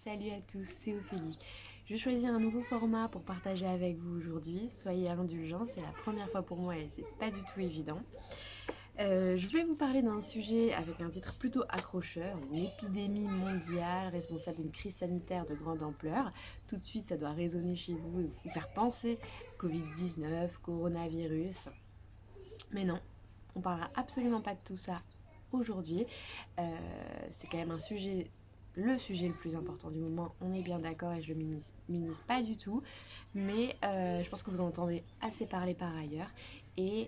Salut à tous, c'est Ophélie. Je choisis un nouveau format pour partager avec vous aujourd'hui. Soyez indulgents, c'est la première fois pour moi et c'est pas du tout évident. Je vais vous parler d'un sujet avec un titre plutôt accrocheur, une épidémie mondiale responsable d'une crise sanitaire de grande ampleur. Tout de suite, ça doit résonner chez vous et vous faire penser Covid-19, coronavirus. Mais non, on parlera absolument pas de tout ça aujourd'hui. C'est quand même le sujet le plus important du moment, on est bien d'accord et je le minimise pas du tout, mais je pense que vous en entendez assez parler par ailleurs et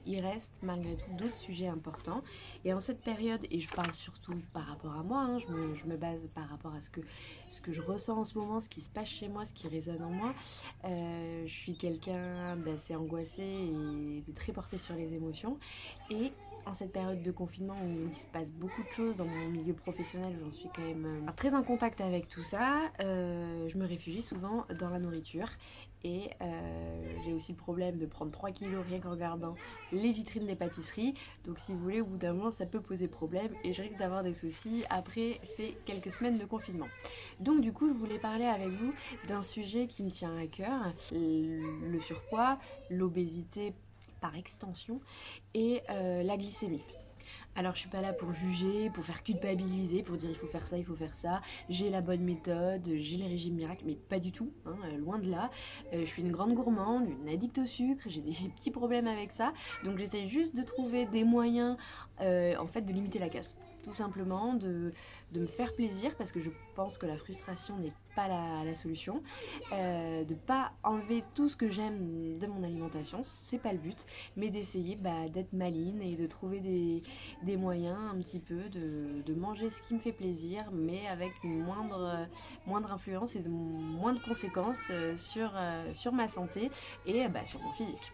il reste malgré tout d'autres sujets importants et en cette période, et je parle surtout par rapport à moi, hein, je me base par rapport à ce que je ressens en ce moment, ce qui se passe chez moi, ce qui résonne en moi. Je suis quelqu'un d'assez angoissé et de très porté sur les émotions et en cette période de confinement où il se passe beaucoup de choses dans mon milieu professionnel, j'en suis quand même très en contact avec tout ça, je me réfugie souvent dans la nourriture et j'ai aussi le problème de prendre 3 kilos rien qu'en regardant les vitrines des pâtisseries, donc si vous voulez au bout d'un moment ça peut poser problème et je risque d'avoir des soucis après ces quelques semaines de confinement. Donc du coup je voulais parler avec vous d'un sujet qui me tient à cœur, le surpoids, l'obésité par extension et la glycémie. Alors je suis pas là pour juger, pour faire culpabiliser, pour dire il faut faire ça, j'ai la bonne méthode, j'ai les régimes miracles, mais pas du tout, hein, loin de là. Je suis une grande gourmande, une addict au sucre, j'ai des petits problèmes avec ça, donc j'essaie juste de trouver des moyens en fait de limiter la casse. Tout simplement de me faire plaisir parce que je pense que la frustration n'est pas la solution. De pas enlever tout ce que j'aime de mon alimentation, c'est pas le but, mais d'essayer d'être maligne et de trouver des moyens un petit peu de manger ce qui me fait plaisir, mais avec une moindre influence et moins de conséquences sur ma santé et sur mon physique.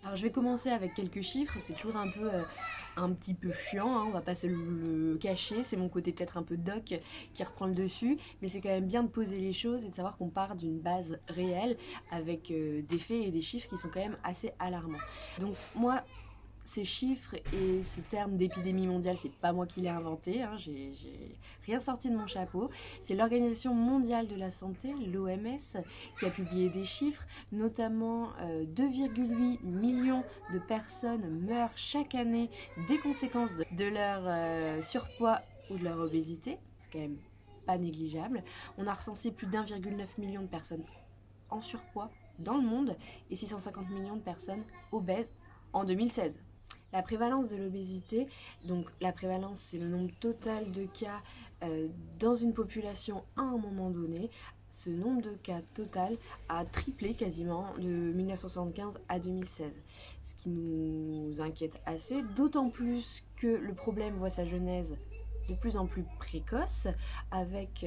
Alors je vais commencer avec quelques chiffres, c'est toujours un petit peu chiant, hein, on va pas se le cacher, c'est mon côté peut-être un peu doc qui reprend le dessus, mais c'est quand même bien de poser les choses et de savoir qu'on part d'une base réelle avec des faits et des chiffres qui sont quand même assez alarmants. Donc moi, ces chiffres et ce terme d'épidémie mondiale, c'est pas moi qui l'ai inventé, hein, j'ai rien sorti de mon chapeau. C'est l'Organisation mondiale de la santé, l'OMS, qui a publié des chiffres, notamment 2,8 millions de personnes meurent chaque année des conséquences de leur surpoids ou de leur obésité. C'est quand même pas négligeable. On a recensé plus d'1,9 million de personnes en surpoids dans le monde et 650 millions de personnes obèses en 2016. La prévalence de l'obésité, donc la prévalence c'est le nombre total de cas dans une population à un moment donné. Ce nombre de cas total a triplé quasiment de 1975 à 2016, ce qui nous inquiète assez, d'autant plus que le problème voit sa genèse de plus en plus précoce, avec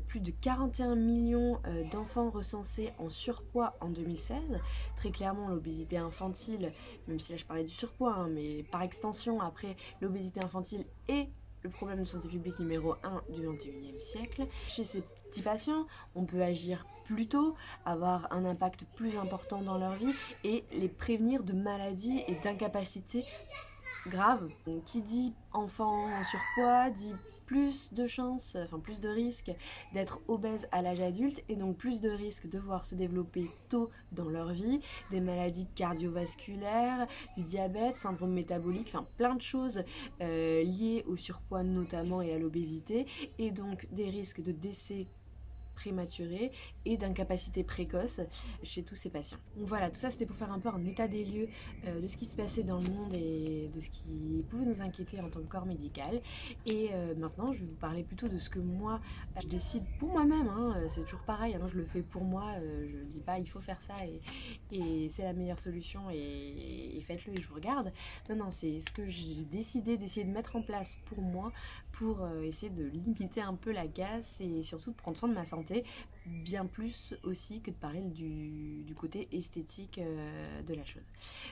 plus de 41 millions d'enfants recensés en surpoids en 2016. Très clairement, l'obésité infantile, même si là je parlais du surpoids, hein, mais par extension, après, l'obésité infantile est le problème de santé publique numéro 1 du XXIe siècle. Chez ces petits patients, on peut agir plus tôt, avoir un impact plus important dans leur vie et les prévenir de maladies et d'incapacités grave. Donc, qui dit enfant en surpoids dit plus de chances, enfin plus de risques d'être obèse à l'âge adulte et donc plus de risques de voir se développer tôt dans leur vie des maladies cardiovasculaires, du diabète, syndrome métabolique, enfin plein de choses liées au surpoids notamment et à l'obésité et donc des risques de décès prématurée et d'incapacité précoce chez tous ces patients. Donc voilà, tout ça c'était pour faire un peu un état des lieux de ce qui se passait dans le monde et de ce qui pouvait nous inquiéter en tant que corps médical. Et maintenant je vais vous parler plutôt de ce que moi je décide pour moi-même, hein, c'est toujours pareil, hein, je le fais pour moi, je dis pas il faut faire ça et c'est la meilleure solution et faites-le et je vous regarde. Non, c'est ce que j'ai décidé d'essayer de mettre en place pour moi pour essayer de limiter un peu la casse et surtout de prendre soin de ma santé, bien plus aussi que de parler du côté esthétique de la chose.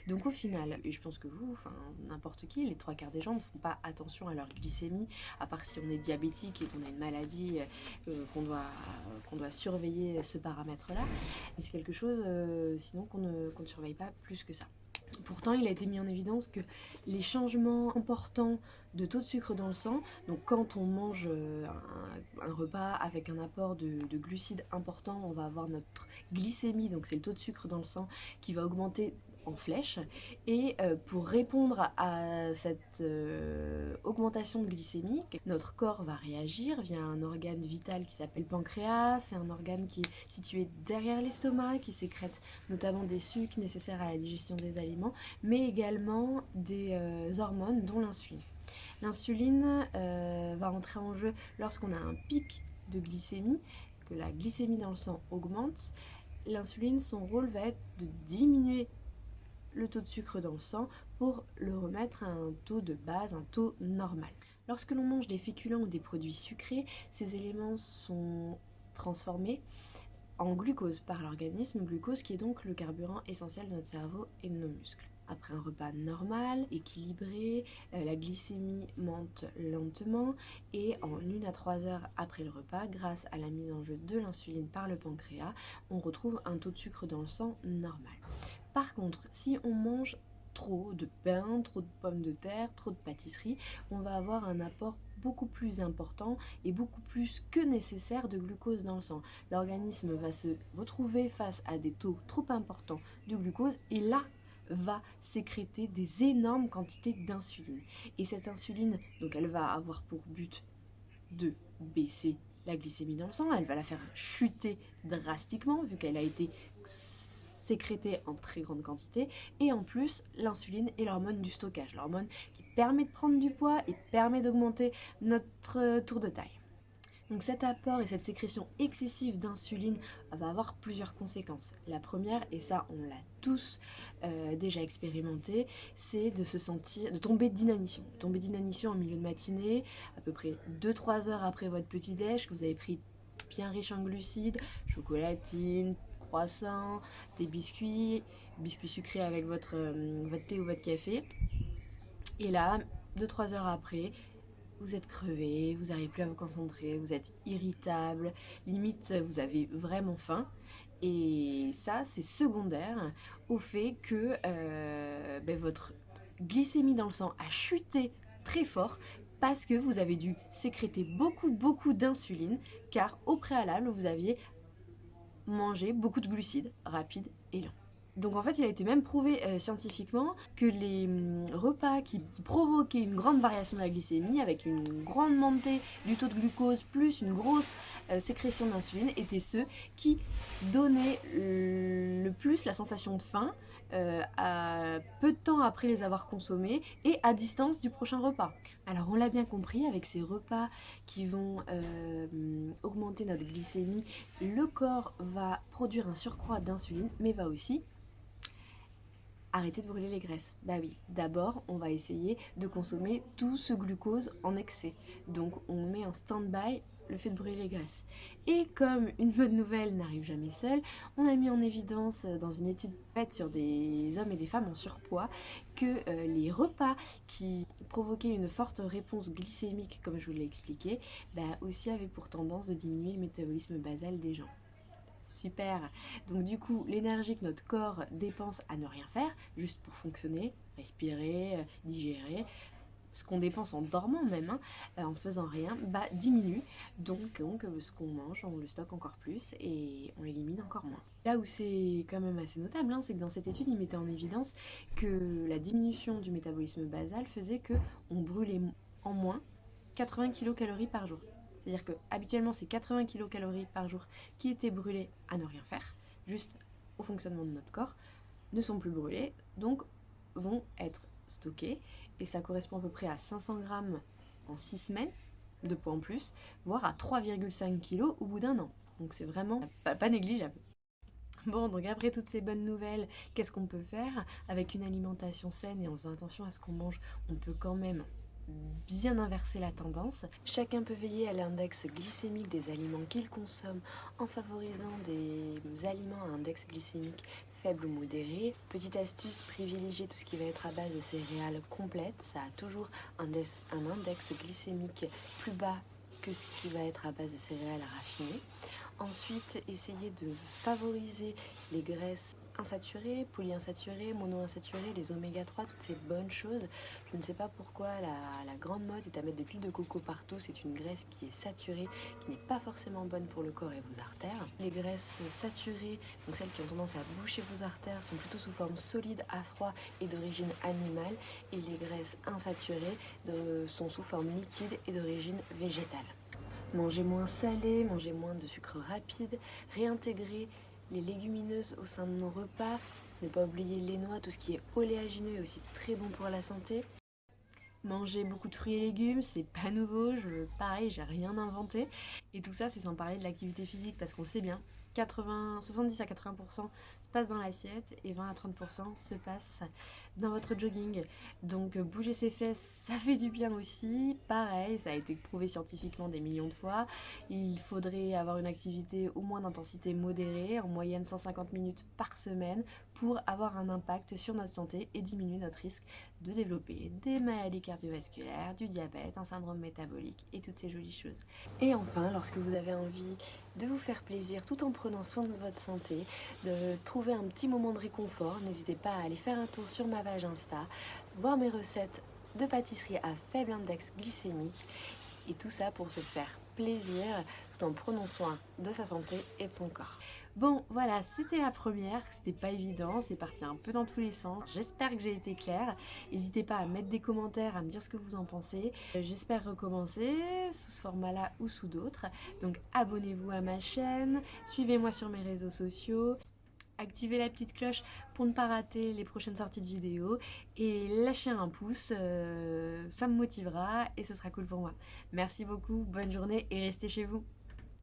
Donc au final, et je pense que vous, enfin n'importe qui, les trois quarts des gens ne font pas attention à leur glycémie, à part si on est diabétique et qu'on a une maladie qu'on doit surveiller ce paramètre-là. Mais c'est quelque chose sinon qu'on ne surveille pas plus que ça. Pourtant, il a été mis en évidence que les changements importants de taux de sucre dans le sang, donc quand on mange un repas avec un apport de glucides important, on va avoir notre glycémie, donc c'est le taux de sucre dans le sang qui va augmenter en flèche. Et pour répondre à cette augmentation de glycémie, notre corps va réagir via un organe vital qui s'appelle le pancréas. C'est un organe qui est situé derrière l'estomac, qui sécrète notamment des sucs nécessaires à la digestion des aliments, mais également des hormones dont l'insuline. L'insuline va entrer en jeu lorsqu'on a un pic de glycémie, que la glycémie dans le sang augmente. L'insuline, son rôle va être de diminuer le taux de sucre dans le sang pour le remettre à un taux de base, un taux normal. Lorsque l'on mange des féculents ou des produits sucrés, ces éléments sont transformés en glucose par l'organisme, glucose qui est donc le carburant essentiel de notre cerveau et de nos muscles. Après un repas normal, équilibré, la glycémie monte lentement et en 1 à 3 heures après le repas, grâce à la mise en jeu de l'insuline par le pancréas, on retrouve un taux de sucre dans le sang normal. Par contre, si on mange trop de pain, trop de pommes de terre, trop de pâtisseries, on va avoir un apport beaucoup plus important et beaucoup plus que nécessaire de glucose dans le sang. L'organisme va se retrouver face à des taux trop importants de glucose et là va sécréter des énormes quantités d'insuline. Et cette insuline, donc elle va avoir pour but de baisser la glycémie dans le sang, elle va la faire chuter drastiquement vu qu'elle a été sécrétée en très grande quantité, et en plus l'insuline est l'hormone du stockage, l'hormone qui permet de prendre du poids et permet d'augmenter notre tour de taille. Donc cet apport et cette sécrétion excessive d'insuline va avoir plusieurs conséquences. La première, et ça on l'a tous déjà expérimenté, c'est de se sentir, de tomber d'inanition. Tomber d'inanition en milieu de matinée, à peu près 2-3 heures après votre petit déj, que vous avez pris bien riche en glucides, chocolatine, croissant, des biscuits sucrés avec votre thé ou votre café. Et là, 2-3 heures après, vous êtes crevé, vous n'arrivez plus à vous concentrer, vous êtes irritable, limite vous avez vraiment faim. Et ça, c'est secondaire au fait que votre glycémie dans le sang a chuté très fort parce que vous avez dû sécréter beaucoup d'insuline, car au préalable, vous aviez mangé beaucoup de glucides rapides et lents. Donc en fait, il a été même prouvé scientifiquement que les repas qui provoquaient une grande variation de la glycémie, avec une grande montée du taux de glucose plus une grosse sécrétion d'insuline, étaient ceux qui donnaient le plus la sensation de faim à peu de temps après les avoir consommés et à distance du prochain repas. Alors on l'a bien compris, avec ces repas qui vont augmenter notre glycémie, le corps va produire un surcroît d'insuline, mais va aussi arrêter de brûler les graisses. Bah oui, d'abord on va essayer de consommer tout ce glucose en excès. Donc on met en stand-by le fait de brûler les graisses. Et comme une bonne nouvelle n'arrive jamais seule, on a mis en évidence dans une étude faite sur des hommes et des femmes en surpoids que les repas qui provoquaient une forte réponse glycémique, comme je vous l'ai expliqué, aussi avaient pour tendance de diminuer le métabolisme basal des gens. Super. Donc du coup, l'énergie que notre corps dépense à ne rien faire, juste pour fonctionner, respirer, digérer, ce qu'on dépense en dormant même, en faisant rien, diminue. Donc ce qu'on mange, on le stocke encore plus et on l'élimine encore moins. Là où c'est quand même assez notable, c'est que dans cette étude, il mettait en évidence que la diminution du métabolisme basal faisait qu'on brûlait en moins 80 kcal par jour. C'est-à-dire que habituellement c'est 80 kcal par jour qui étaient brûlés à ne rien faire, juste au fonctionnement de notre corps, ne sont plus brûlés, donc vont être stockés, et ça correspond à peu près à 500 grammes en 6 semaines de poids en plus, voire à 3,5 kg au bout d'un an. Donc c'est vraiment pas négligeable. Bon, donc après toutes ces bonnes nouvelles, qu'est-ce qu'on peut faire? Avec une alimentation saine et en faisant attention à ce qu'on mange, on peut quand même bien inverser la tendance. Chacun peut veiller à l'index glycémique des aliments qu'il consomme en favorisant des aliments à index glycémique faible ou modéré. Petite astuce, privilégier tout ce qui va être à base de céréales complètes. Ça a toujours un index glycémique plus bas que ce qui va être à base de céréales raffinées. Ensuite, essayer de favoriser les graisses insaturés, polyinsaturés, monoinsaturés, les oméga 3, toutes ces bonnes choses. Je ne sais pas pourquoi la grande mode est à mettre de l'huile de coco partout. C'est une graisse qui est saturée, qui n'est pas forcément bonne pour le corps et vos artères. Les graisses saturées, donc celles qui ont tendance à boucher vos artères, sont plutôt sous forme solide, à froid et d'origine animale. Et les graisses insaturées sont sous forme liquide et d'origine végétale. Mangez moins salé, mangez moins de sucre rapide, réintégrer les légumineuses au sein de nos repas, ne pas oublier les noix, tout ce qui est oléagineux est aussi très bon pour la santé. Manger beaucoup de fruits et légumes, c'est pas nouveau, pareil, j'ai rien inventé. Et tout ça, c'est sans parler de l'activité physique, parce qu'on le sait bien, 70 à 80% se passe dans l'assiette et 20 à 30% se passe dans votre jogging. Donc bouger ses fesses, ça fait du bien aussi. Pareil, ça a été prouvé scientifiquement des millions de fois. Il faudrait avoir une activité au moins d'intensité modérée, en moyenne 150 minutes par semaine, pour avoir un impact sur notre santé et diminuer notre risque de développer des maladies cardiovasculaires, du diabète, un syndrome métabolique et toutes ces jolies choses. Et enfin, lorsque vous avez envie de vous faire plaisir tout en prenant soin de votre santé, de trouver un petit moment de réconfort, n'hésitez pas à aller faire un tour sur ma page Insta, voir mes recettes de pâtisserie à faible index glycémique et tout ça pour se faire plaisir tout en prenant soin de sa santé et de son corps. Bon voilà, c'était la première, c'était pas évident, c'est parti un peu dans tous les sens. J'espère que j'ai été claire. N'hésitez pas à mettre des commentaires, à me dire ce que vous en pensez. J'espère recommencer sous ce format-là ou sous d'autres. Donc abonnez-vous à ma chaîne, suivez-moi sur mes réseaux sociaux. Activez la petite cloche pour ne pas rater les prochaines sorties de vidéos et lâchez un pouce, ça me motivera et ce sera cool pour moi. Merci beaucoup, bonne journée et restez chez vous.